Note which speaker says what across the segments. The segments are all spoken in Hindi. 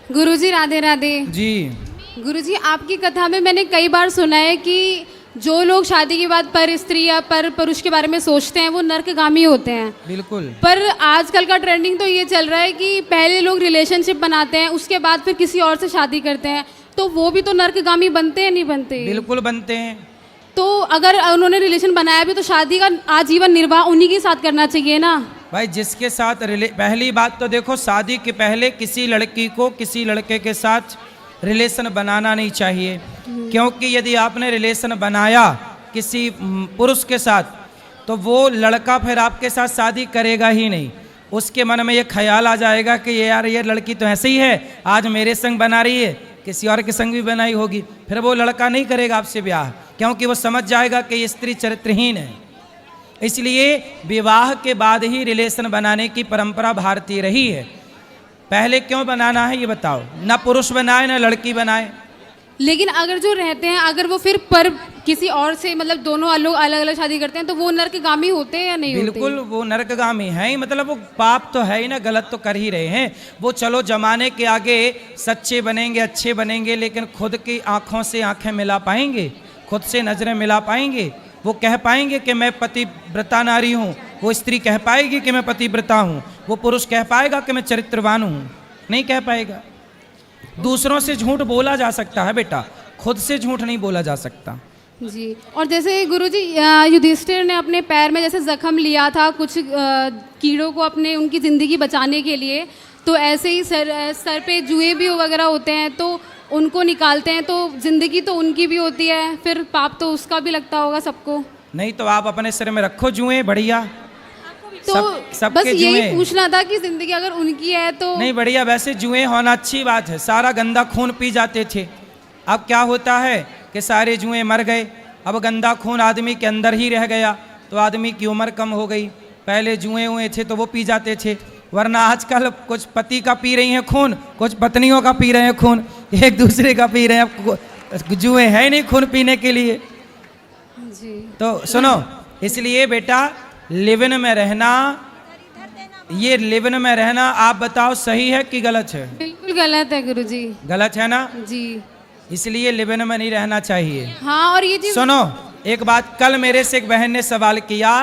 Speaker 1: गुरुजी राधे राधे।
Speaker 2: जी।
Speaker 1: गुरुजी आपकी कथा में मैंने कई बार सुना है कि जो लोग शादी के बाद पर स्त्री या पर पुरुष के बारे में सोचते हैं वो नरकगामी होते हैं।
Speaker 2: बिल्कुल।
Speaker 1: पर आजकल का ट्रेंडिंग तो ये चल रहा है कि पहले लोग रिलेशनशिप बनाते हैं, उसके बाद फिर किसी और से शादी करते हैं, तो वो भी तो नरकगामी बनते हैं नहीं बनते?
Speaker 2: बिल्कुल बनते हैं।
Speaker 1: तो अगर उन्होंने रिलेशन बनाया भी तो शादी का आजीवन निर्वाह उन्हीं के साथ करना चाहिए ना
Speaker 2: भाई। जिसके साथ पहली बात तो देखो, शादी के पहले किसी लड़की को किसी लड़के के साथ रिलेशन बनाना नहीं चाहिए, क्योंकि यदि आपने रिलेशन बनाया किसी पुरुष के साथ तो वो लड़का फिर आपके साथ शादी करेगा ही नहीं। उसके मन में ये ख्याल आ जाएगा कि यार ये लड़की तो ऐसे ही है, आज मेरे संग बना रही है, किसी और के संग भी बनाई होगी। फिर वो लड़का नहीं करेगा आपसे ब्याह, क्योंकि वो समझ जाएगा कि ये स्त्री चरित्रहीन है। इसलिए विवाह के बाद ही रिलेशन बनाने की परंपरा भारतीय रही है। पहले क्यों बनाना है ये बताओ? ना पुरुष बनाए ना लड़की बनाए।
Speaker 1: लेकिन अगर जो रहते हैं, अगर वो फिर पर किसी और से मतलब दोनों लोग अलग अलग शादी करते हैं तो वो नरकगामी होते हैं या नहीं होते?
Speaker 2: बिल्कुल वो नरकगामी है ही, मतलब वो पाप तो है ही ना, गलत तो कर ही रहे हैं वो। चलो जमाने के आगे सच्चे बनेंगे, अच्छे बनेंगे, लेकिन खुद की आंखों से आंखें मिला पाएंगे? खुद से नजरें मिला पाएंगे? वो कह पाएंगे कि मैं पतिव्रता नारी हूँ? वो स्त्री कह पाएगी कि मैं पतिव्रता हूँ? वो पुरुष कह पाएगा कि मैं चरित्रवान हूँ? नहीं कह पाएगा। दूसरों से झूठ बोला जा सकता है बेटा, खुद से झूठ नहीं बोला जा सकता।
Speaker 1: जी। और जैसे गुरुजी युधिष्ठिर ने अपने पैर में जैसे जख्म लिया था कुछ कीड़ों को अपने उनकी ज़िंदगी बचाने के लिए, तो ऐसे ही सर पे जुए भी वगैरह होते हैं तो उनको निकालते हैं, तो ज़िंदगी तो उनकी भी होती है, फिर पाप तो उसका भी लगता होगा सबको।
Speaker 2: नहीं तो आप अपने सिर में रखो जुए, बढ़िया।
Speaker 1: तो
Speaker 2: सब
Speaker 1: बस
Speaker 2: के
Speaker 1: यही
Speaker 2: जुए।
Speaker 1: पूछना था कि ज़िंदगी अगर उनकी है तो
Speaker 2: नहीं बढ़िया, वैसे जुए होना अच्छी बात है। सारा गंदा खून पी जाते थे, अब क्या होता है कि सारे जुए मर गए, अब गंदा खून आदमी के अंदर ही रह गया, तो आदमी की उम्र कम हो गई। पहले जुए हुए थे तो वो पी जाते थे, वरना आजकल कुछ पति का पी रही हैं खून, कुछ पत्नियों का पी रहे हैं खून, एक दूसरे का पी रहे हैं। जुए है नहीं खून पीने के लिए।
Speaker 1: जी।
Speaker 2: तो सुनो, इसलिए बेटा लिव-इन में रहना, ये लिव-इन में रहना आप बताओ सही है कि गलत है?
Speaker 1: बिल्कुल गलत है गुरुजी।
Speaker 2: गलत है ना?
Speaker 1: जी।
Speaker 2: इसलिए लिव-इन में नहीं रहना चाहिए।
Speaker 1: हाँ, और ये चीज
Speaker 2: सुनो एक बात, कल मेरे से एक बहन ने सवाल किया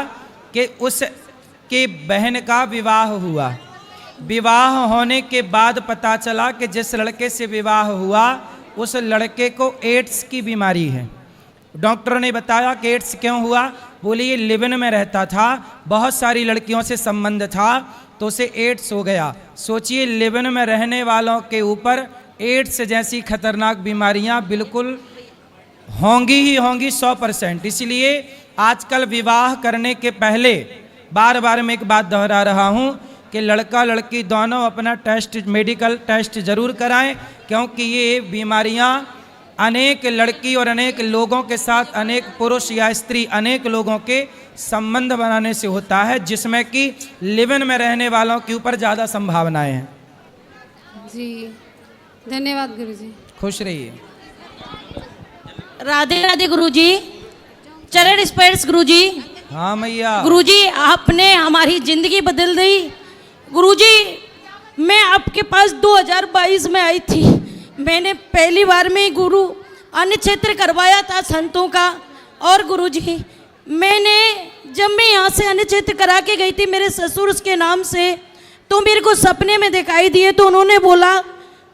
Speaker 2: कि उसके बहन का विवाह हुआ, विवाह होने के बाद पता चला कि जिस लड़के से विवाह हुआ उस लड़के को एड्स की बीमारी है। डॉक्टर ने बताया कि एड्स क्यों हुआ? बोले ये लिव-इन में रहता था, बहुत सारी लड़कियों से संबंध था, तो उसे एड्स हो गया। सोचिए, लिव-इन में रहने वालों के ऊपर एड्स जैसी खतरनाक बीमारियां बिल्कुल होंगी ही होंगी 100%। इसलिए आजकल विवाह करने के पहले बार बार मैं एक बात दोहरा रहा हूं कि लड़का लड़की दोनों अपना टेस्ट, मेडिकल टेस्ट जरूर कराएं, क्योंकि ये बीमारियां अनेक लड़की और अनेक लोगों के साथ, अनेक पुरुष या स्त्री, अनेक लोगों के संबंध बनाने से होता है, जिसमें कि लिव-इन में रहने वालों के ऊपर ज़्यादा संभावनाएं हैं।
Speaker 1: जी। धन्यवाद गुरुजी।
Speaker 2: खुश रहिए।
Speaker 3: राधे राधे गुरुजी, चरण स्पर्श गुरुजी।
Speaker 2: हाँ मैया।
Speaker 3: गुरुजी आपने हमारी जिंदगी बदल दी। गुरुजी मैं आपके पास 2022 में आई थी, मैंने पहली बार में गुरु अन्नक्षेत्र करवाया था संतों का। और गुरुजी मैंने जब मैं यहाँ से अन्नक्षेत्र करा के गई थी मेरे ससुर के नाम से, तो मेरे को सपने में दिखाई दिए, तो उन्होंने बोला,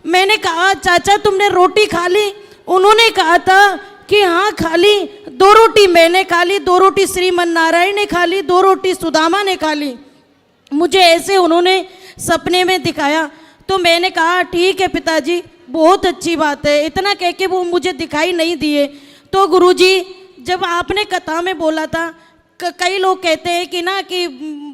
Speaker 3: मैंने कहा चाचा तुमने रोटी खा ली? उन्होंने कहा था कि हाँ खा ली। 2 रोटी मैंने खा ली, 2 रोटी श्रीमन नारायण ने खा ली, 2 रोटी सुदामा ने खा ली। मुझे ऐसे उन्होंने सपने में दिखाया, तो मैंने कहा ठीक है पिताजी, बहुत अच्छी बात है। इतना कह के वो मुझे दिखाई नहीं दिए। तो गुरुजी जब आपने कथा में बोला था, कई लोग कहते हैं कि ना कि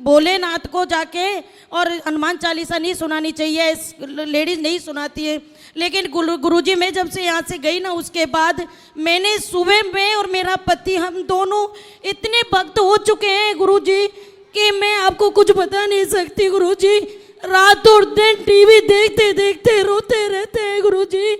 Speaker 3: भोलेनाथ को जाके और हनुमान चालीसा नहीं सुनानी चाहिए, लेडीज नहीं सुनाती है, लेकिन गुरुजी मैं जब से यहाँ से गई ना, उसके बाद मैंने सुबह में और मेरा पति हम दोनों इतने भक्त हो चुके हैं गुरुजी कि मैं आपको कुछ बता नहीं सकती गुरुजी। रात और दिन टीवी देखते देखते रोते रहते हैं गुरुजी,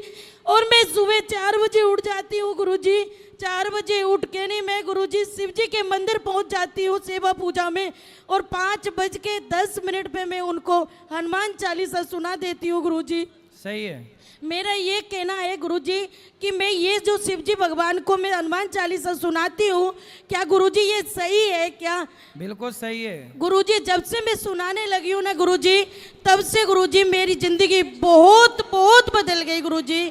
Speaker 3: और मैं सुबह 4 बजे उठ जाती हूँ गुरुजी। 4 बजे उठ के नहीं मैं गुरुजी शिव जी के मंदिर पहुँच जाती हूँ सेवा पूजा में, और 5:10 पे मैं उनको हनुमान चालीसा सुना देती हूँ गुरुजी।
Speaker 2: सही है।
Speaker 3: मेरा ये कहना है गुरुजी कि मैं ये जो शिव जी भगवान को मैं हनुमान चालीसा सुनाती हूँ, क्या गुरुजी ये सही है क्या?
Speaker 2: बिल्कुल सही है।
Speaker 3: गुरुजी जब से मैं सुनाने लगी हूँ ना गुरुजी, तब से गुरुजी मेरी जिंदगी बहुत बहुत बदल गई गुरुजी।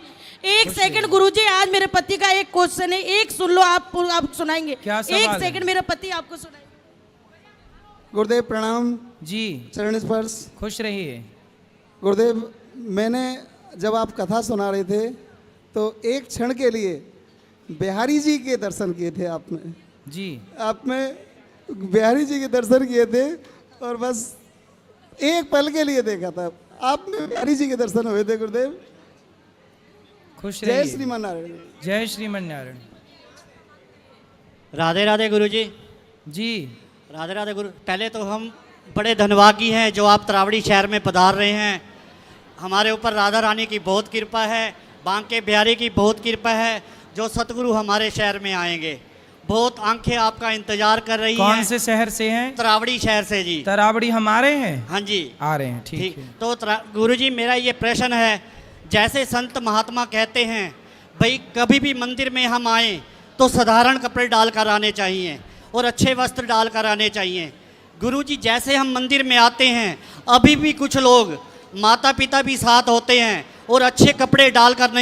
Speaker 3: एक सेकंड गुरुजी, आज मेरे पति का एक क्वेश्चन है, एक सुन लो, आप सुनाएंगे?
Speaker 2: क्या सवाल
Speaker 3: एक
Speaker 2: है?
Speaker 3: सेकंड मेरा पति आपको सुनाएंगे।
Speaker 4: गुरुदेव प्रणाम।
Speaker 2: जी,
Speaker 4: चरण स्पर्श।
Speaker 2: खुश रहिए।
Speaker 4: गुरुदेव, मैंने जब आप कथा सुना रहे थे तो एक क्षण के लिए बिहारी जी के दर्शन किए थे आपने।
Speaker 2: जी,
Speaker 4: आपने बिहारी जी के दर्शन किए थे और बस एक पल के लिए देखा था आपने, बिहारी जी के दर्शन हुए थे गुरुदेव।
Speaker 2: खुश
Speaker 4: जय
Speaker 2: रहिए।
Speaker 4: श्रीमान नारायण।
Speaker 2: जय श्रीमन नारायण।
Speaker 5: राधे राधे गुरुजी।
Speaker 2: जी,
Speaker 5: राधे राधे गुरु। पहले तो हम बड़े धन्यवादी हैं जो आप तरावड़ी शहर में पधार रहे हैं। हमारे ऊपर राधा रानी की बहुत कृपा है, बांके बिहारी की बहुत कृपा है, जो सतगुरु हमारे शहर में आएंगे। बहुत आंखें आपका इंतजार कर रही हैं।
Speaker 2: कौन से शहर से हैं?
Speaker 5: तरावड़ी शहर से जी।
Speaker 2: तरावड़ी हमारे हैं।
Speaker 5: हाँ जी,
Speaker 2: आ रहे हैं, ठीक है।
Speaker 5: तो गुरुजी मेरा ये प्रश्न है, जैसे संत महात्मा कहते हैं भाई कभी भी मंदिर में हम आए तो साधारण कपड़े डाल कर आने चाहिए और अच्छे वस्त्र डाल कर आने चाहिए। गुरुजी जैसे हम मंदिर में आते हैं, अभी भी कुछ लोग माता पिता भी साथ होते हैं और अच्छे कपड़े डालकर नहीं